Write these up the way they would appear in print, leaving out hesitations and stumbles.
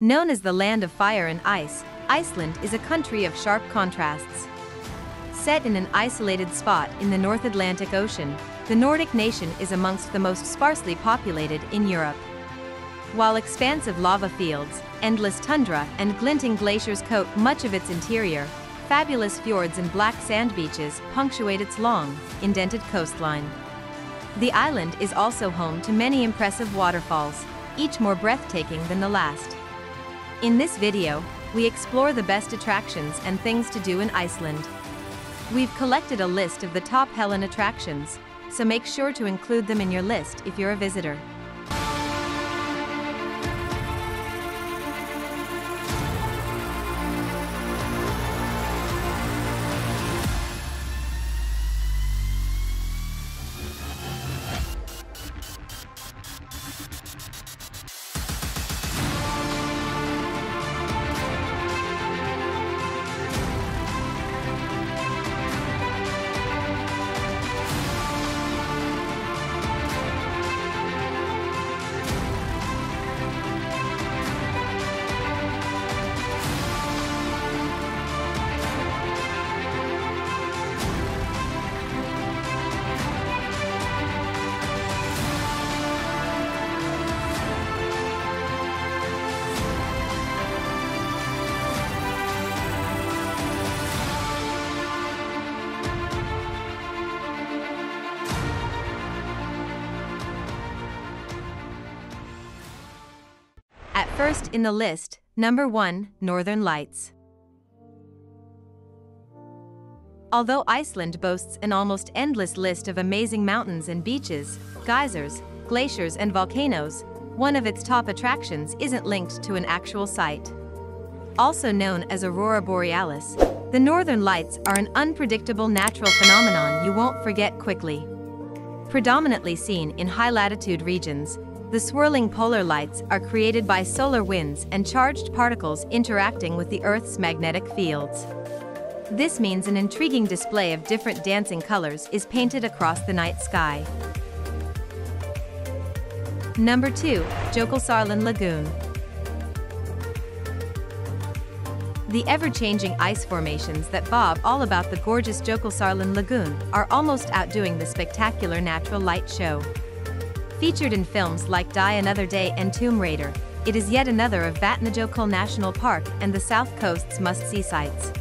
Known as the land of fire and ice, Iceland is a country of sharp contrasts. Set in an isolated spot in the North Atlantic Ocean, the Nordic nation is amongst the most sparsely populated in Europe. While expansive lava fields, endless tundra, and glinting glaciers coat much of its interior, fabulous fjords and black sand beaches punctuate its long, indented coastline. The island is also home to many impressive waterfalls, each more breathtaking than the last. In this video, we explore the best attractions and things to do in Iceland. We've collected a list of the top Helen attractions, so make sure to include them in your list if you're a visitor. At first in the list, number 1, Northern Lights. Although Iceland boasts an almost endless list of amazing mountains and beaches, geysers, glaciers and volcanoes, one of its top attractions isn't linked to an actual site. Also known as Aurora Borealis, the Northern Lights are an unpredictable natural phenomenon you won't forget quickly. Predominantly seen in high-latitude regions, the swirling polar lights are created by solar winds and charged particles interacting with the Earth's magnetic fields. This means an intriguing display of different dancing colors is painted across the night sky. Number 2, Jokulsarlon Lagoon. The ever-changing ice formations that bob all about the gorgeous Jokulsarlon Lagoon are almost outdoing the spectacular natural light show. Featured in films like Die Another Day and Tomb Raider, it is yet another of Vatnajökull National Park and the South Coast's must-see sites.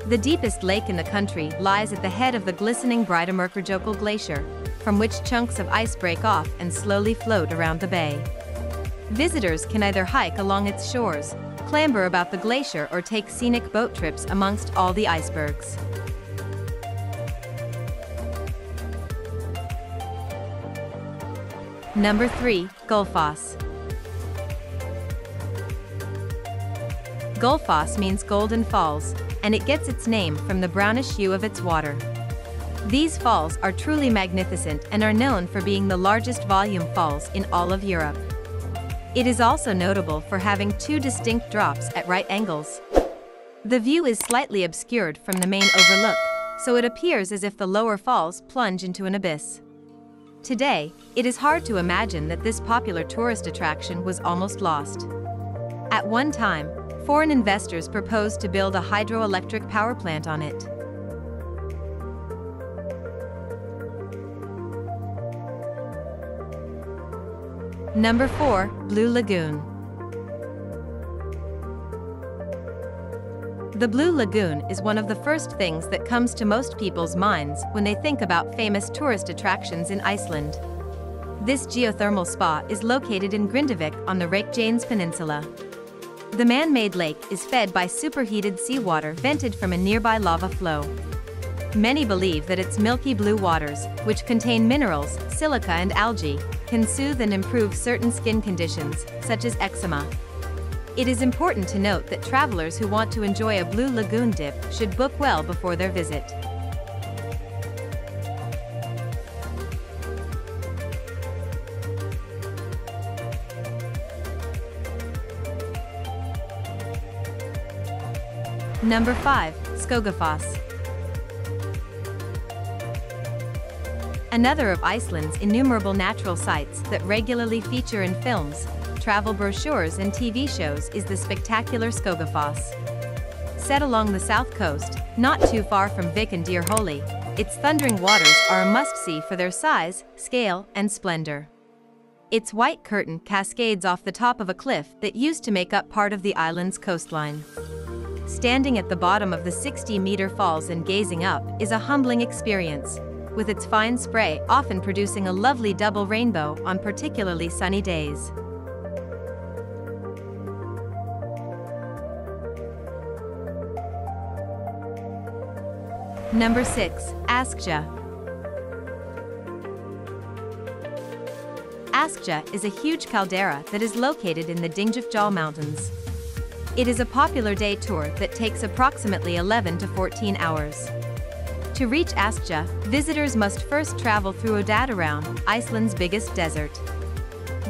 The deepest lake in the country lies at the head of the glistening Breiðamerkurjökull Glacier, from which chunks of ice break off and slowly float around the bay. Visitors can either hike along its shores, clamber about the glacier or take scenic boat trips amongst all the icebergs. Number 3, Gullfoss. Gullfoss means golden falls, and it gets its name from the brownish hue of its water. These falls are truly magnificent and are known for being the largest volume falls in all of Europe. It is also notable for having 2 distinct drops at right angles. The view is slightly obscured from the main overlook, so it appears as if the lower falls plunge into an abyss. Today, it is hard to imagine that this popular tourist attraction was almost lost. At one time, foreign investors proposed to build a hydroelectric power plant on it. Number 4, Blue Lagoon. The Blue Lagoon is one of the first things that comes to most people's minds when they think about famous tourist attractions in Iceland. This geothermal spa is located in Grindavik on the Reykjanes Peninsula. The man-made lake is fed by superheated seawater vented from a nearby lava flow. Many believe that its milky blue waters, which contain minerals, silica and algae, can soothe and improve certain skin conditions, such as eczema. It is important to note that travelers who want to enjoy a Blue Lagoon dip should book well before their visit. Number 5, Skogafoss. Another of Iceland's innumerable natural sights that regularly feature in films, travel brochures and TV shows is the spectacular Skogafoss. Set along the south coast, not too far from Vik and Dyrholaey, its thundering waters are a must-see for their size, scale, and splendor. Its white curtain cascades off the top of a cliff that used to make up part of the island's coastline. Standing at the bottom of the 60-meter falls and gazing up is a humbling experience, with its fine spray often producing a lovely double rainbow on particularly sunny days. Number 6. Askja. Askja is a huge caldera that is located in the Dyrholaey Mountains. It is a popular day tour that takes approximately 11 to 14 hours. To reach Askja, visitors must first travel through Dyrholaey, Iceland's biggest desert.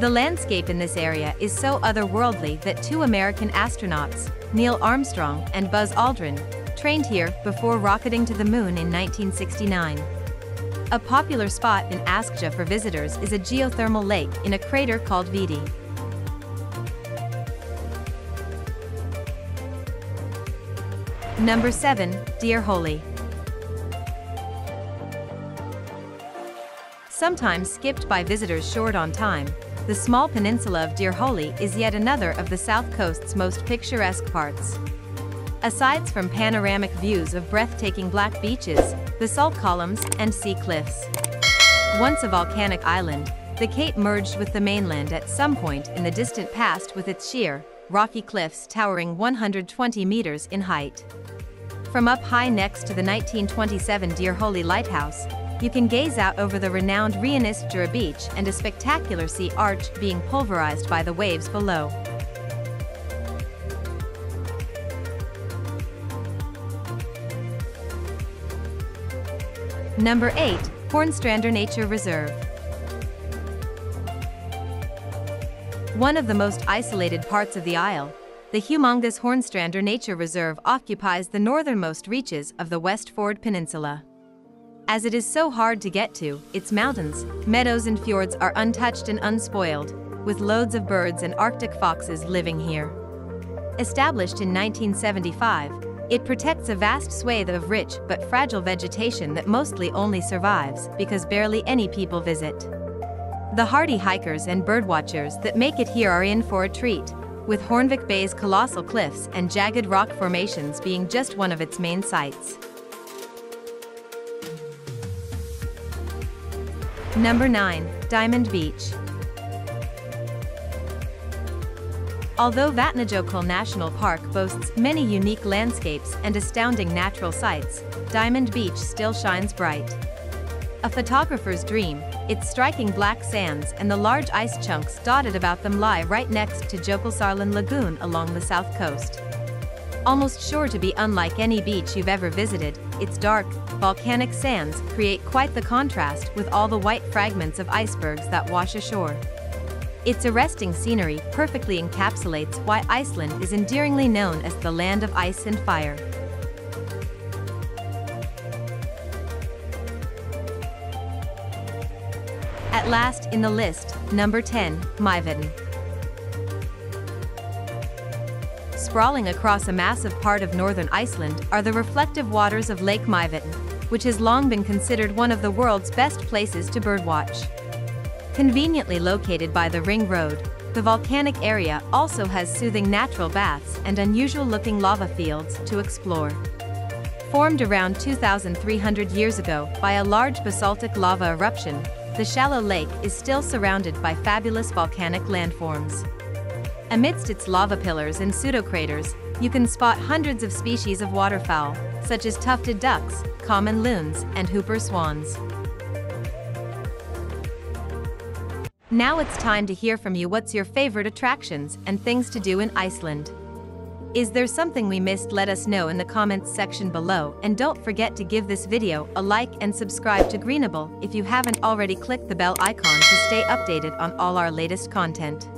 The landscape in this area is so otherworldly that 2 American astronauts, Neil Armstrong and Buzz Aldrin, trained here before rocketing to the moon in 1969. A popular spot in Askja for visitors is a geothermal lake in a crater called Viti. Number 7. Dyrholaey. Sometimes skipped by visitors short on time, the small peninsula of Dyrholaey is yet another of the south coast's most picturesque parts. Aside from panoramic views of breathtaking black beaches, basalt columns, and sea cliffs. Once a volcanic island, the cape merged with the mainland at some point in the distant past with its sheer, rocky cliffs towering 120 meters in height. From up high next to the 1927 Dyrholaey Lighthouse, you can gaze out over the renowned Rianisjura beach and a spectacular sea arch being pulverized by the waves below. Number 8. Hornstrandir Nature Reserve. One of the most isolated parts of the isle, the humongous Hornstrandir Nature Reserve occupies the northernmost reaches of the Westfjord Peninsula. As it is so hard to get to, its mountains, meadows and fjords are untouched and unspoiled, with loads of birds and Arctic foxes living here. Established in 1975, it protects a vast swathe of rich but fragile vegetation that mostly only survives because barely any people visit. The hardy hikers and birdwatchers that make it here are in for a treat, with Hornvik Bay's colossal cliffs and jagged rock formations being just one of its main sights. Number 9. Diamond Beach. Although Vatnajökull National Park boasts many unique landscapes and astounding natural sights, Diamond Beach still shines bright. A photographer's dream, its striking black sands and the large ice chunks dotted about them lie right next to Jokulsarlon Lagoon along the south coast. Almost sure to be unlike any beach you've ever visited, its dark, volcanic sands create quite the contrast with all the white fragments of icebergs that wash ashore. Its arresting scenery perfectly encapsulates why Iceland is endearingly known as the land of ice and fire. At last in the list, number 10, Myvatn. Sprawling across a massive part of northern Iceland are the reflective waters of Lake Myvatn, which has long been considered one of the world's best places to birdwatch. Conveniently located by the Ring Road, the volcanic area also has soothing natural baths and unusual-looking lava fields to explore. Formed around 2,300 years ago by a large basaltic lava eruption, the shallow lake is still surrounded by fabulous volcanic landforms. Amidst its lava pillars and pseudocraters, you can spot hundreds of species of waterfowl, such as tufted ducks, common loons, and hooper swans. Now it's time to hear from you. What's your favorite attractions and things to do in Iceland? Is there something we missed? Let us know in the comments section below, and don't forget to give this video a like and subscribe to Greenable if you haven't already. Click the bell icon to stay updated on all our latest content.